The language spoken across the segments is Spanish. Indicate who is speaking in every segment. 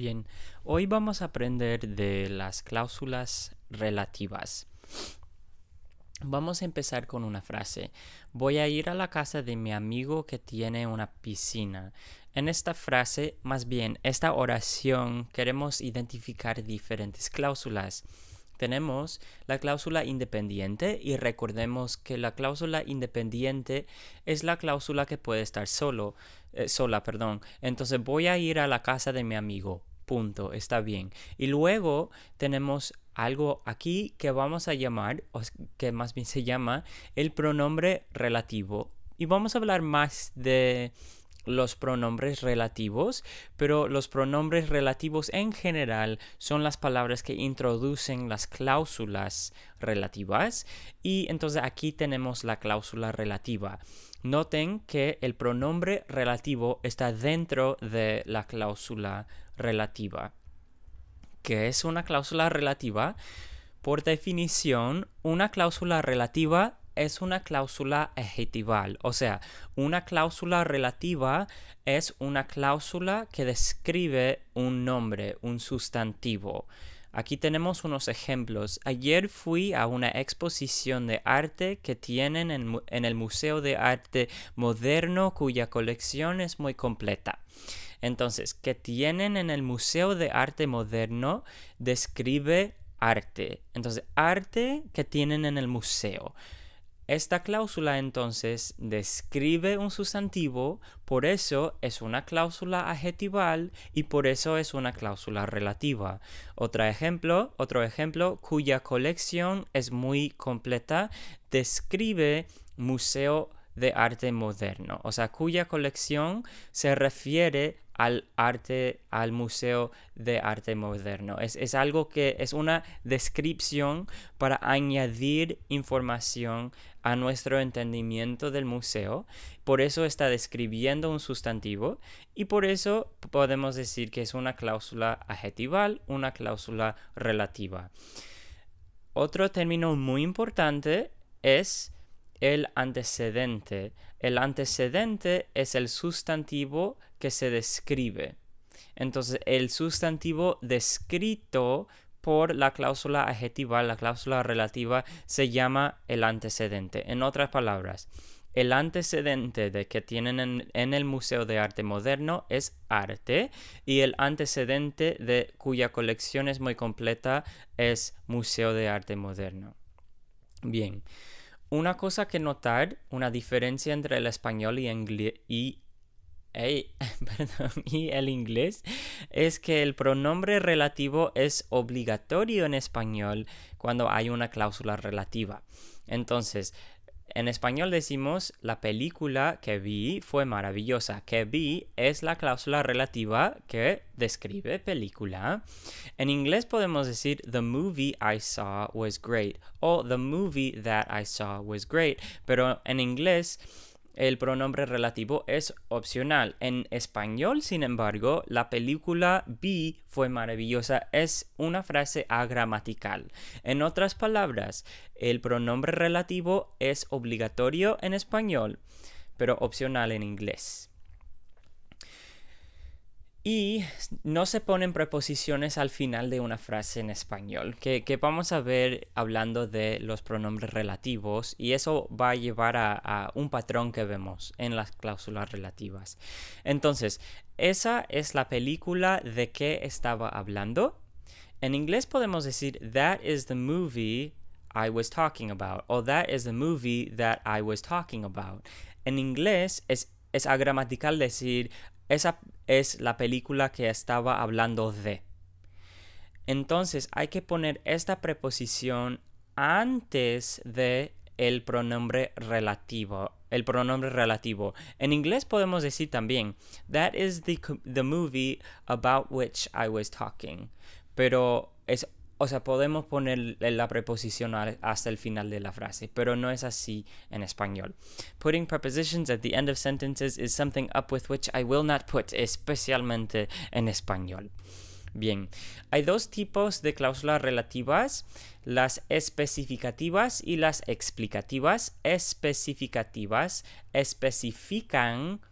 Speaker 1: Bien, hoy vamos a aprender de las cláusulas relativas. Vamos a empezar con una frase. Voy a ir a la casa de mi amigo que tiene una piscina. En esta frase, más bien, esta oración, queremos identificar diferentes cláusulas. Tenemos la cláusula independiente y recordemos que la cláusula independiente es la cláusula que puede estar sola. Entonces voy a ir a la casa de mi amigo. Punto, está bien. Y luego tenemos algo aquí que vamos a llamar, o que más bien se llama, el pronombre relativo. Y vamos a hablar más de los pronombres relativos, pero los pronombres relativos en general son las palabras que introducen las cláusulas relativas, y entonces aquí tenemos la cláusula relativa. Noten que el pronombre relativo está dentro de la cláusula relativa. ¿Qué es una cláusula relativa? Por definición, una cláusula relativa es una cláusula adjetival, o sea, una cláusula relativa es una cláusula que describe un nombre, un sustantivo. Aquí tenemos unos ejemplos. Ayer fui a una exposición de arte que tienen en el Museo de Arte Moderno, cuya colección es muy completa. Entonces, que tienen en el Museo de Arte Moderno describe arte. Entonces, arte que tienen en el museo. Esta cláusula entonces describe un sustantivo, por eso es una cláusula adjetival y por eso es una cláusula relativa. Otro ejemplo, cuya colección es muy completa, describe Museo de Arte Moderno, o sea, cuya colección se refiere al Museo de Arte Moderno. Es algo que es una descripción para añadir información a nuestro entendimiento del museo. Por eso está describiendo un sustantivo y por eso podemos decir que es una cláusula adjetival, una cláusula relativa. Otro término muy importante es el antecedente. El antecedente es el sustantivo que se describe. Entonces, el sustantivo descrito por la cláusula adjetiva, la cláusula relativa, se llama el antecedente. En otras palabras, el antecedente de que tienen en el Museo de Arte Moderno es arte y el antecedente de cuya colección es muy completa es Museo de Arte Moderno. Bien. Una cosa que notar, una diferencia entre el español y el inglés, es que el pronombre relativo es obligatorio en español cuando hay una cláusula relativa. Entonces, en español decimos la película que vi fue maravillosa. Que vi es la cláusula relativa que describe película. En inglés podemos decir the movie I saw was great o the movie that I saw was great, pero en inglés el pronombre relativo es opcional. En español, sin embargo, la película vi fue maravillosa es una frase agramatical. En otras palabras, el pronombre relativo es obligatorio en español, pero opcional en inglés. Y no se ponen preposiciones al final de una frase en español, que vamos a ver hablando de los pronombres relativos, y eso va a llevar a un patrón que vemos en las cláusulas relativas. Entonces, esa es la película de que estaba hablando. En inglés podemos decir that is the movie I was talking about, o that is the movie that I was talking about. En inglés es agramatical decir esa es la película que estaba hablando de. Entonces hay que poner esta preposición antes de el pronombre relativo. En inglés podemos decir también that is the movie about which I was talking. Pero podemos poner la preposición hasta el final de la frase, pero no es así en español. Putting prepositions at the end of sentences is something up with which I will not put, especialmente en español. Bien, hay dos tipos de cláusulas relativas, las especificativas y las explicativas. Especificativas especifican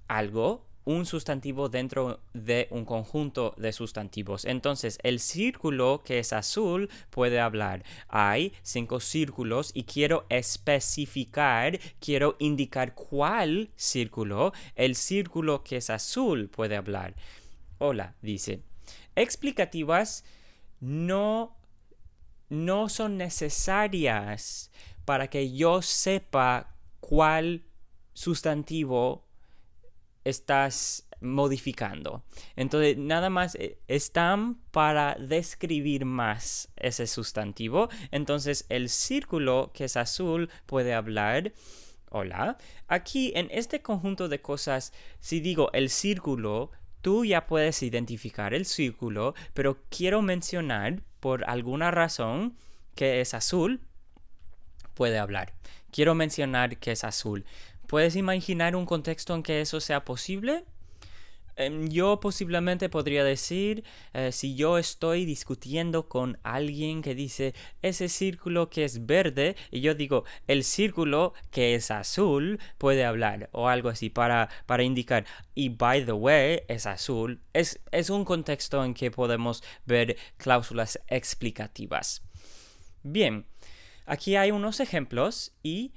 Speaker 1: algo, un sustantivo dentro de un conjunto de sustantivos. Entonces, el círculo que es azul puede hablar. Hay 5 círculos y quiero especificar, quiero indicar cuál círculo. El círculo que es azul puede hablar. Hola, dice. Explicativas no son necesarias para que yo sepa cuál sustantivo estás modificando. Entonces, nada más están para describir más ese sustantivo. Entonces, el círculo que es azul puede hablar. Hola. Aquí, en este conjunto de cosas, si digo el círculo, tú ya puedes identificar el círculo, pero quiero mencionar por alguna razón que es azul, puede hablar. Quiero mencionar que es azul. ¿Puedes imaginar un contexto en que eso sea posible? Yo posiblemente podría decir, si yo estoy discutiendo con alguien que dice ese círculo que es verde, y yo digo el círculo que es azul puede hablar, o algo así para indicar, y by the way es azul. Es un contexto en que podemos ver cláusulas explicativas. Bien, aquí hay unos ejemplos y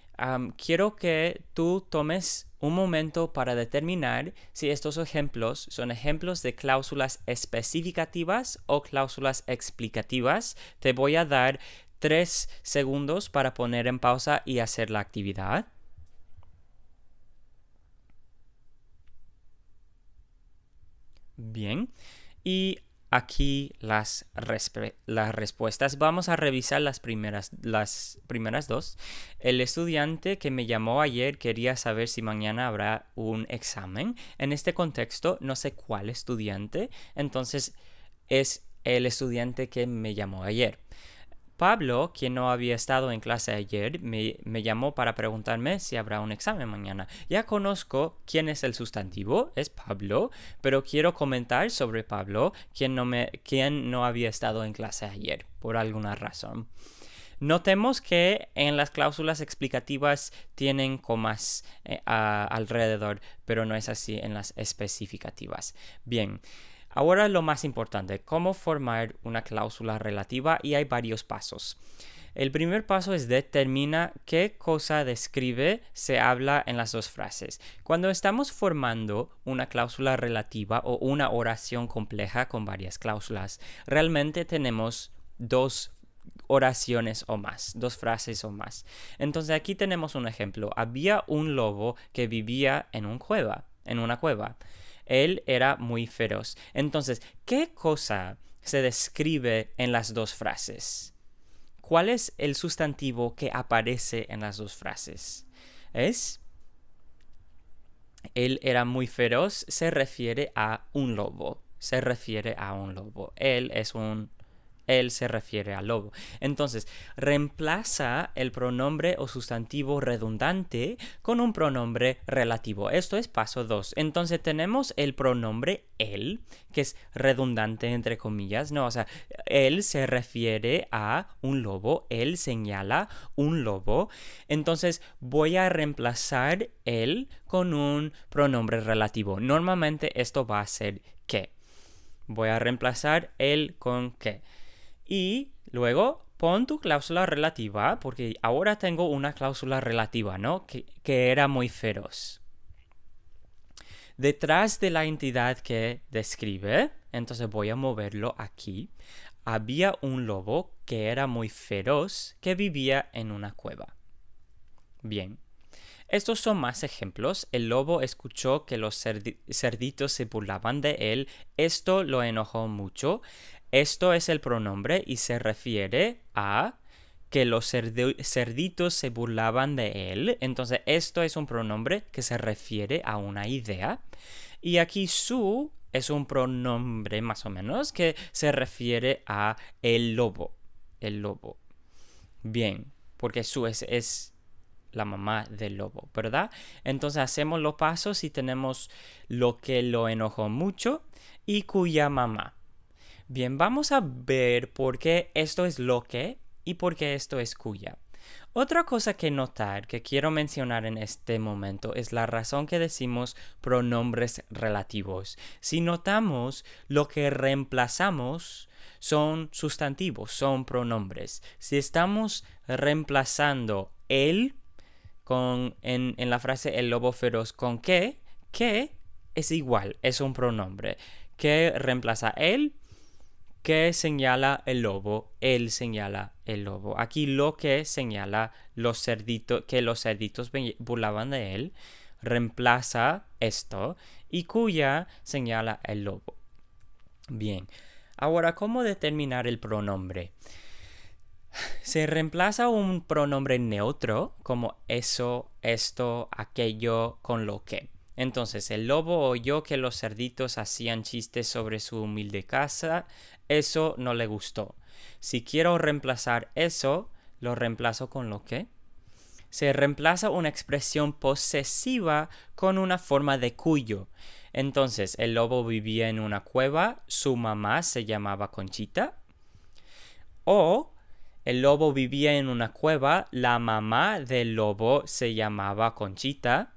Speaker 1: quiero que tú tomes un momento para determinar si estos ejemplos son ejemplos de cláusulas especificativas o cláusulas explicativas. Te voy a dar 3 segundos para poner en pausa y hacer la actividad. Bien, y aquí las respuestas. Vamos a revisar las primeras 2. El estudiante que me llamó ayer quería saber si mañana habrá un examen. En este contexto, no sé cuál estudiante, entonces es el estudiante que me llamó ayer. Pablo, quien no había estado en clase ayer, me llamó para preguntarme si habrá un examen mañana. Ya conozco quién es el sustantivo, es Pablo, pero quiero comentar sobre Pablo, quien no había estado en clase ayer, por alguna razón. Notemos que en las cláusulas explicativas tienen comas alrededor, pero no es así en las especificativas. Bien. Ahora lo más importante, cómo formar una cláusula relativa, y hay varios pasos. El primer paso es determina qué cosa describe se habla en las 2 frases. Cuando estamos formando una cláusula relativa o una oración compleja con varias cláusulas, realmente tenemos 2 oraciones o más, 2 frases o más. Entonces aquí tenemos un ejemplo. Había un lobo que vivía en una cueva. Él era muy feroz. Entonces, ¿qué cosa se describe en las 2 frases? ¿Cuál es el sustantivo que aparece en las 2 frases? Él era muy feroz, se refiere a un lobo. Él se refiere al lobo. Entonces, reemplaza el pronombre o sustantivo redundante con un pronombre relativo. Esto es paso 2. Entonces, tenemos el pronombre él, que es redundante entre comillas. No, o sea, él se refiere a un lobo. Él señala un lobo. Entonces, voy a reemplazar él con un pronombre relativo. Normalmente esto va a ser que. Voy a reemplazar él con que. Y luego pon tu cláusula relativa, porque ahora tengo una cláusula relativa, ¿no? Que era muy feroz. Detrás de la entidad que describe, entonces voy a moverlo aquí, había un lobo que era muy feroz que vivía en una cueva. Bien. Estos son más ejemplos. El lobo escuchó que los cerditos se burlaban de él. Esto lo enojó mucho. Esto es el pronombre y se refiere a que los cerditos se burlaban de él. Entonces, esto es un pronombre que se refiere a una idea. Y aquí su es un pronombre más o menos que se refiere a el lobo. Bien, porque su es la mamá del lobo, ¿verdad? Entonces hacemos los pasos y tenemos lo que lo enojó mucho y cuya mamá. Bien, vamos a ver por qué esto es lo que y por qué esto es cuya. Otra cosa que notar, que quiero mencionar en este momento, es la razón que decimos pronombres relativos. Si notamos, lo que reemplazamos son sustantivos, son pronombres. Si estamos reemplazando el en la frase el lobo feroz con que es igual, es un pronombre. Que reemplaza el, que señala el lobo, él señala el lobo. Aquí lo que señala los cerditos, que los cerditos burlaban de él, reemplaza esto, y cuya señala el lobo. Bien, ahora, ¿cómo determinar el pronombre? Se reemplaza un pronombre neutro como eso, esto, aquello, con lo que. Entonces, el lobo oyó que los cerditos hacían chistes sobre su humilde casa. Eso no le gustó. Si quiero reemplazar eso, lo reemplazo con lo que. Se reemplaza una expresión posesiva con una forma de cuyo. Entonces, el lobo vivía en una cueva, su mamá se llamaba Conchita. O el lobo vivía en una cueva, la mamá del lobo se llamaba Conchita.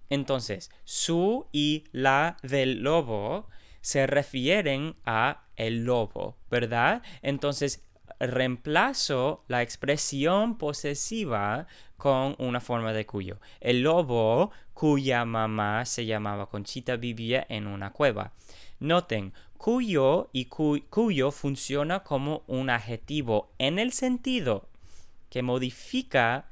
Speaker 1: Entonces, su y la del lobo se refieren a el lobo, ¿verdad? Entonces, reemplazo la expresión posesiva con una forma de cuyo. El lobo, cuya mamá se llamaba Conchita, vivía en una cueva. Noten, cuyo y cuyo funciona como un adjetivo en el sentido que modifica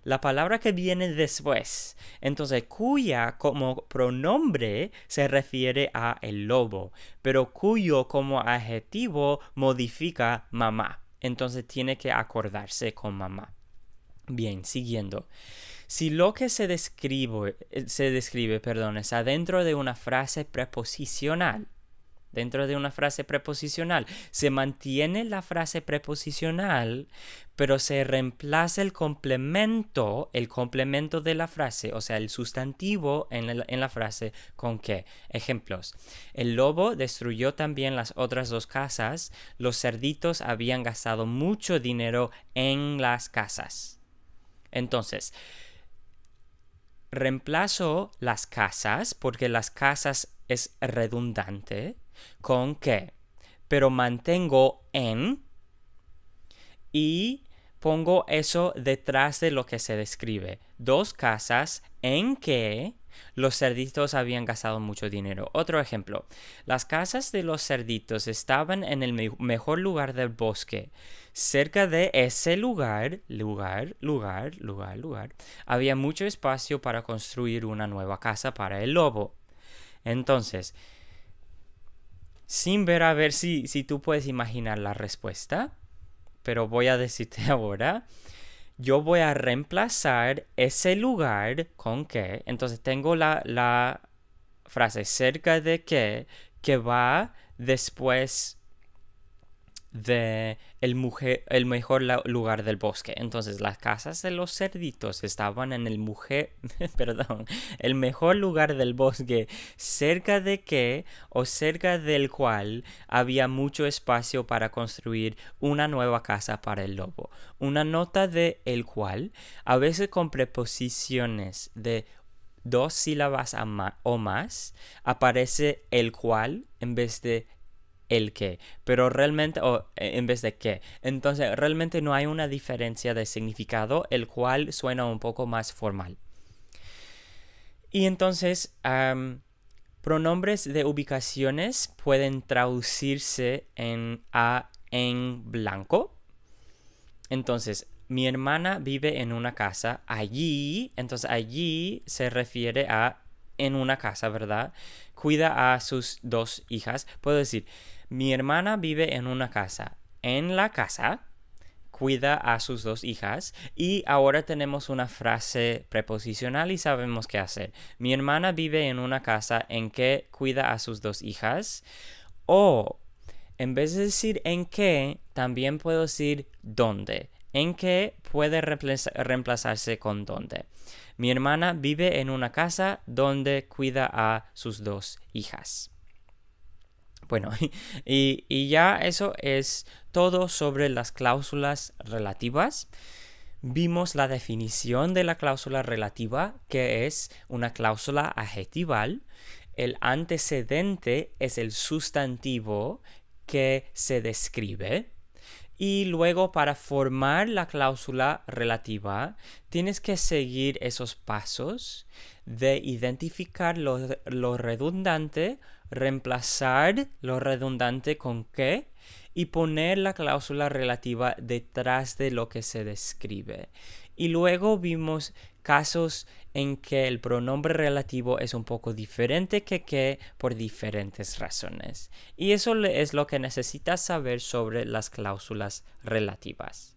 Speaker 1: la palabra que viene después. Entonces, cuya como pronombre se refiere a el lobo, pero cuyo como adjetivo modifica mamá. Entonces, tiene que acordarse con mamá. Bien, siguiendo. Si lo que se describe, es adentro de una frase preposicional, se mantiene la frase preposicional, pero se reemplaza el complemento de la frase, o sea, el sustantivo en la frase, ¿con qué? Ejemplos. El lobo destruyó también las otras dos casas. Los cerditos habían gastado mucho dinero en las casas. Entonces, reemplazo las casas, porque las casas es redundante, con que, pero mantengo en y pongo eso detrás de lo que se describe. Dos casas en que los cerditos habían gastado mucho dinero. Otro ejemplo. Las casas de los cerditos estaban en el mejor lugar del bosque. Cerca de ese lugar, había mucho espacio para construir una nueva casa para el lobo. Entonces, sin ver a ver si tú puedes imaginar la respuesta, pero voy a decirte ahora. Yo voy a reemplazar ese lugar con que. Entonces tengo la frase cerca de que va después de el mejor lugar del bosque. Entonces las casas de los cerditos estaban en el el mejor lugar del bosque, cerca de que o cerca del cual había mucho espacio para construir una nueva casa para el lobo. Una nota de el cual, a veces con preposiciones de dos sílabas o más, aparece el cual en vez de el que, pero realmente, en vez de que. Entonces, realmente no hay una diferencia de significado, el cual suena un poco más formal. Y entonces, pronombres de ubicaciones pueden traducirse en blanco. Entonces, mi hermana vive en una casa allí. Entonces, allí se refiere a en una casa, ¿verdad? Cuida a sus dos hijas. Puedo decir, mi hermana vive en una casa. En la casa, cuida a sus dos hijas. Y ahora tenemos una frase preposicional y sabemos qué hacer. Mi hermana vive en una casa en que cuida a sus dos hijas. O, en vez de decir en qué, también puedo decir dónde. En que puede reemplazarse con dónde. Mi hermana vive en una casa donde cuida a sus dos hijas. Bueno, y ya eso es todo sobre las cláusulas relativas. Vimos la definición de la cláusula relativa, que es una cláusula adjetival. El antecedente es el sustantivo que se describe. Y luego para formar la cláusula relativa tienes que seguir esos pasos de identificar lo redundante, reemplazar lo redundante con qué y poner la cláusula relativa detrás de lo que se describe. Y luego vimos casos en que el pronombre relativo es un poco diferente que qué por diferentes razones. Y eso es lo que necesitas saber sobre las cláusulas relativas.